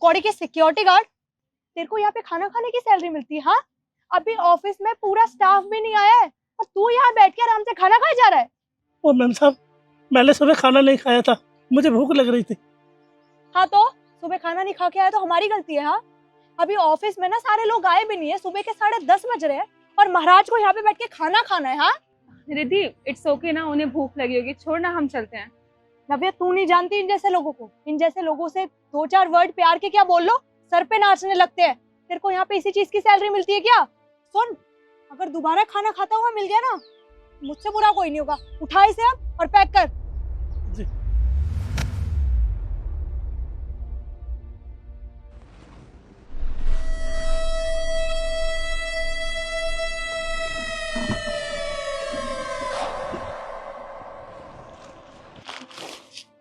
कौड़ी की security guard, तेरे को यहाँ पे खाना खाने की सैलरी मिलती है? हाँ, अभी ऑफिस में पूरा स्टाफ भी नहीं आया है और तू यहाँ बैठ के आराम से खाना खाए जा रहा है। ओ मैम साहब, मैंने सुबह खाना नहीं खाया था, मुझे भूख लग रही थी। हाँ तो सुबह खाना नहीं खा के आया तो हमारी गलती है? हाँ, अभी ऑफिस में ना सारे लोग आए भी नहीं है, सुबह के 10:30 बज रहे हैं और महाराज को यहाँ पे बैठ के खाना खाना है। हाँ रिद्धि, इट्स ओके ना, उन्हें भूख लगी होगी, छोड़ ना, हम चलते हैं। नव्या, तू नहीं जानती इन जैसे लोगों को। इन जैसे लोगों से 2-4 वर्ड प्यार के क्या बोल लो, सर पे नाचने लगते हैं। तेरे को यहाँ पे इसी चीज की सैलरी मिलती है क्या? सुन, अगर दोबारा खाना खाता हुआ मिल गया ना, मुझसे बुरा कोई नहीं होगा। उठा इसे अब और पैक कर। जी।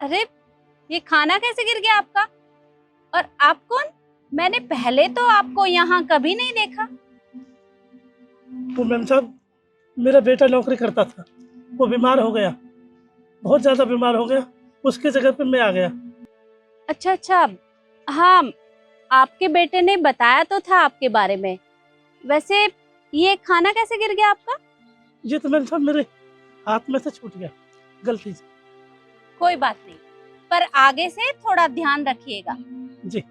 अरे ये खाना कैसे गिर गया आपका? और आप कौन? मैंने पहले तो आपको यहाँ कभी नहीं देखा। वो मैम साहब, मेरा बेटा नौकरी करता था, वो बीमार हो गया, बहुत ज़्यादा बीमार हो गया, उसकी जगह पे मैं आ गया। अच्छा अच्छा, हाँ, आपके बेटे ने बताया तो था आपके बारे में। वैसे ये खाना कैसे गिर गया आपका? ये तो मैम साहब मेरे हाथ में से छूट गया गलती से। कोई बात नहीं, पर आगे से थोड़ा ध्यान रखिएगा। जी।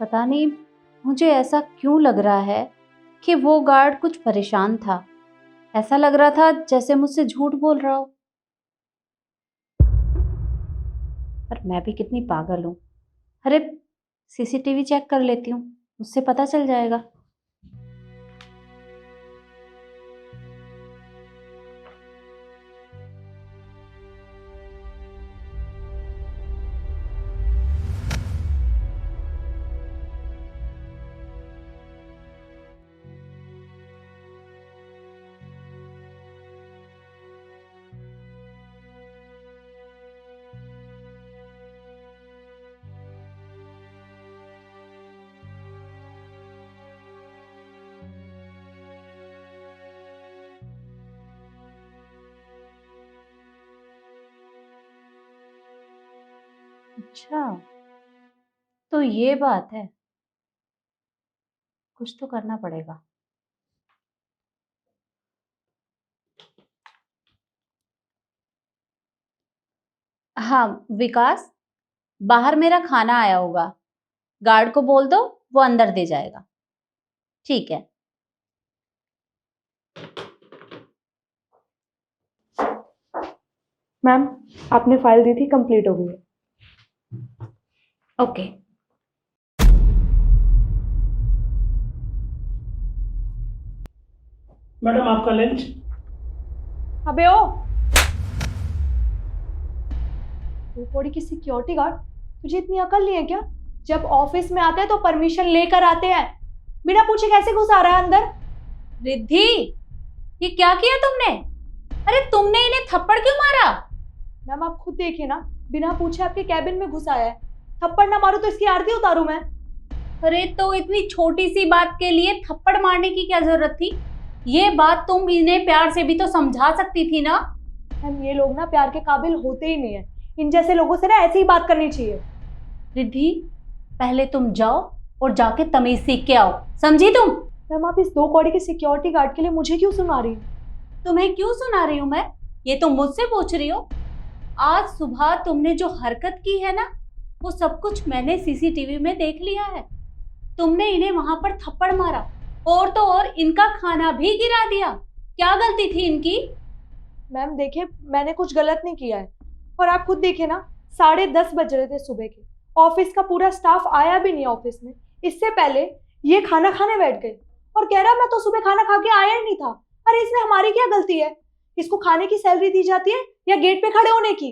पता नहीं मुझे ऐसा क्यों लग रहा है कि वो गार्ड कुछ परेशान था। ऐसा लग रहा था जैसे मुझसे झूठ बोल रहा हो। पर मैं भी कितनी पागल हूँ। अरे सीसीटीवी चेक कर लेती हूँ, उससे पता चल जाएगा। अच्छा, तो ये बात है। कुछ तो करना पड़ेगा। हाँ विकास, बाहर मेरा खाना आया होगा, गार्ड को बोल दो, वो अंदर दे जाएगा। ठीक है। मैम, आपने फाइल दी थी, कंप्लीट हो गई है। ओके। मैडम आपका लंच। अबे ओ, तू कौड़ी की सिक्योरिटी गार्ड, तुझे इतनी अकल नहीं है क्या? जब ऑफिस में आते हैं तो परमिशन लेकर आते हैं, बिना पूछे कैसे घुस आ रहा है अंदर? रिद्धि, ये क्या किया तुमने? अरे तुमने इन्हें थप्पड़ क्यों मारा? मैम आप खुद देखिए ना, बिना पूछे आपके कैबिन में घुस आया है। थप्पड़ ना मारूं तो इसकी आरती उतारूं मैं? अरे तो इतनी छोटी सी बात के लिए थप्पड़ मारने की क्या जरूरत थी? ये बात तुम इन्हें प्यार से भी तो समझा सकती थी ना। मैम ये लोग ना प्यार के काबिल होते ही नहीं है। इन जैसे लोगों से ना ऐसी ही बात करनी चाहिए। रिद्धि, पहले तुम जाओ और जाके तमीज सीख के आओ, समझी तुम? मैम आप इस 2 कौड़ी के सिक्योरिटी गार्ड के लिए मुझे क्यों सुना रही हैं? तुम्हें क्यों सुना रही हूँ मैं, ये तुम मुझसे पूछ रही हो? आज सुबह तुमने जो हरकत की है ना, वो सब कुछ मैंने सीसीटीवी में देख लिया है। तुमने इन्हें वहां पर थप्पड़ मारा और तो और इनका खाना भी गिरा दिया। क्या गलती थी इनकी? मैम देखिए, मैंने कुछ गलत नहीं किया है और आप खुद देखिए ना, 10:30 बज रहे थे सुबह के। ऑफिस का पूरा स्टाफ आया भी नहीं ऑफिस में। इससे पहले ये खाना खाने बैठ गए और कह रहा मैं तो सुबह खाना खा के आया ही नहीं था। अरे इसमें हमारी क्या गलती है? इसको खाने की सैलरी दी जाती है या गेट पे खड़े होने की?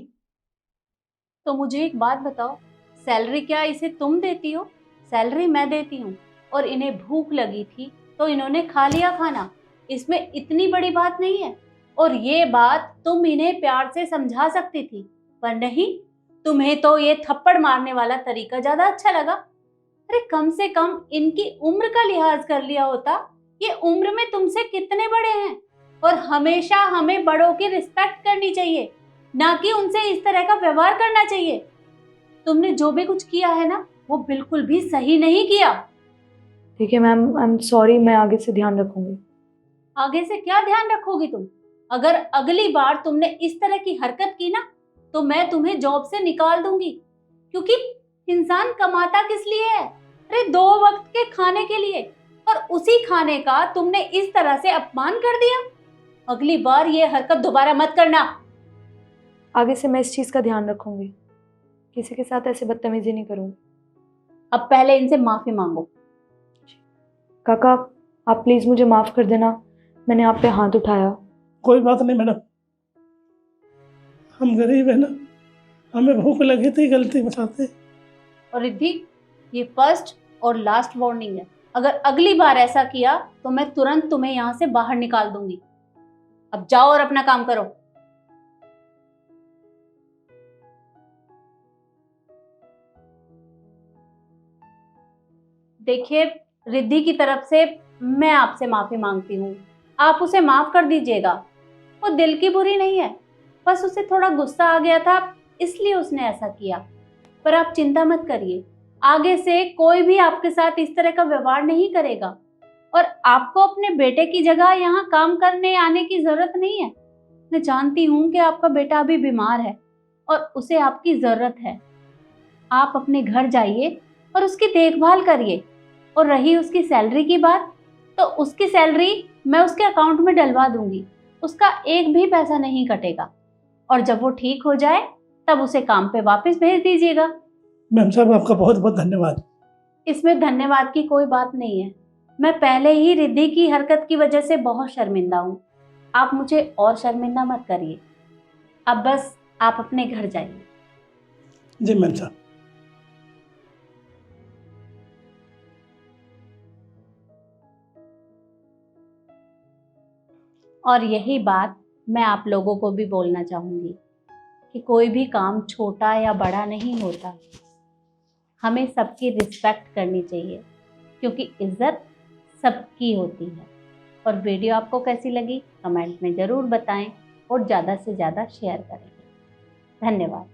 तो मुझे एक बात बताओ, सैलरी क्या इसे तुम देती हो? सैलरी मैं देती हूँ। और इन्हें भूख लगी थी तो इन्होंने खा लिया खाना, इसमें इतनी बड़ी बात नहीं है। और ये बात तुम इन्हें प्यार से समझा सकती थी, पर नहीं, तुम्हें तो ये थप्पड़ मारने वाला तरीका ज्यादा अच्छा लगा। अरे कम से कम इनकी उम्र का लिहाज कर लिया होता। ये उम्र में तुमसे कितने बड़े हैं, और हमेशा हमें बड़ों की रिस्पेक्ट करनी चाहिए, ना कि उनसे इस तरह का व्यवहार करना चाहिए। तुमने जो भी कुछ किया है ना, वो बिल्कुल भी सही नहीं किया। ठीक है मैम, आई एम सॉरी, मैं आगे से ध्यान रखूंगी। आगे से क्या ध्यान रखोगी तुम? अगर अगली बार तुमने इस तरह की हरकत की ना, तो मैं तुम्हें जॉब से निकाल दूंगी। क्योंकि इंसान कमाता किस लिए है? अरे 2 वक्त के खाने के लिए, और उसी खाने का तुमने इस तरह से अपमान कर दिया। अगली बार ये हरकत दोबारा मत करना। आगे से मैं इस चीज़ का ध्यान रखूंगी, किसी के साथ ऐसे बदतमीजी नहीं करूंगी। अब पहले इनसे माफी मांगो। काका, आप प्लीज़ मुझे माफ़ कर देना, मैंने आप पे हाथ उठाया। कोई बात नहीं मैडम, हम गरीब है ना, हमें भूख लगी थी, गलती बताते। और रिद्धि, ये फर्स्ट और लास्ट वार्निंग है। अगर अगली बार ऐसा किया तो मैं तुरंत तुम्हें यहाँ से बाहर निकाल दूंगी। अब जाओ और अपना काम करो। देखिए, रिद्धि की तरफ से मैं आपसे माफी मांगती हूँ, आप उसे माफ कर दीजिएगा। वो दिल की बुरी नहीं है, बस उसे थोड़ा गुस्सा आ गया था, इसलिए उसने ऐसा किया। पर आप चिंता मत करिए, आगे से कोई भी आपके साथ इस तरह का व्यवहार नहीं करेगा। और आपको अपने बेटे की जगह यहाँ काम करने आने की जरूरत नहीं है। मैं जानती हूँ कि आपका बेटा अभी बीमार है और उसे आपकी जरूरत है। आप अपने घर जाइए और उसकी देखभाल करिए। और रही उसकी सैलरी की बात, तो उसकी सैलरी मैं उसके अकाउंट में डलवा दूंगी, उसका एक भी पैसा नहीं कटेगा। और जब वो ठीक हो जाए तब उसे काम पे वापस भेज दीजिएगा। मैम साहब, आपका बहुत बहुत धन्यवाद। इसमें धन्यवाद की कोई बात नहीं है। मैं पहले ही रिद्धि की हरकत की वजह से बहुत शर्मिंदा हूँ, आप मुझे और शर्मिंदा मत करिए। अब बस आप अपने घर जाइए। जी मैम साहब। और यही बात मैं आप लोगों को भी बोलना चाहूँगी कि कोई भी काम छोटा या बड़ा नहीं होता, हमें सबकी रिस्पेक्ट करनी चाहिए, क्योंकि इज्जत सबकी होती है। और वीडियो आपको कैसी लगी कमेंट में ज़रूर बताएं और ज़्यादा से ज़्यादा शेयर करें। धन्यवाद।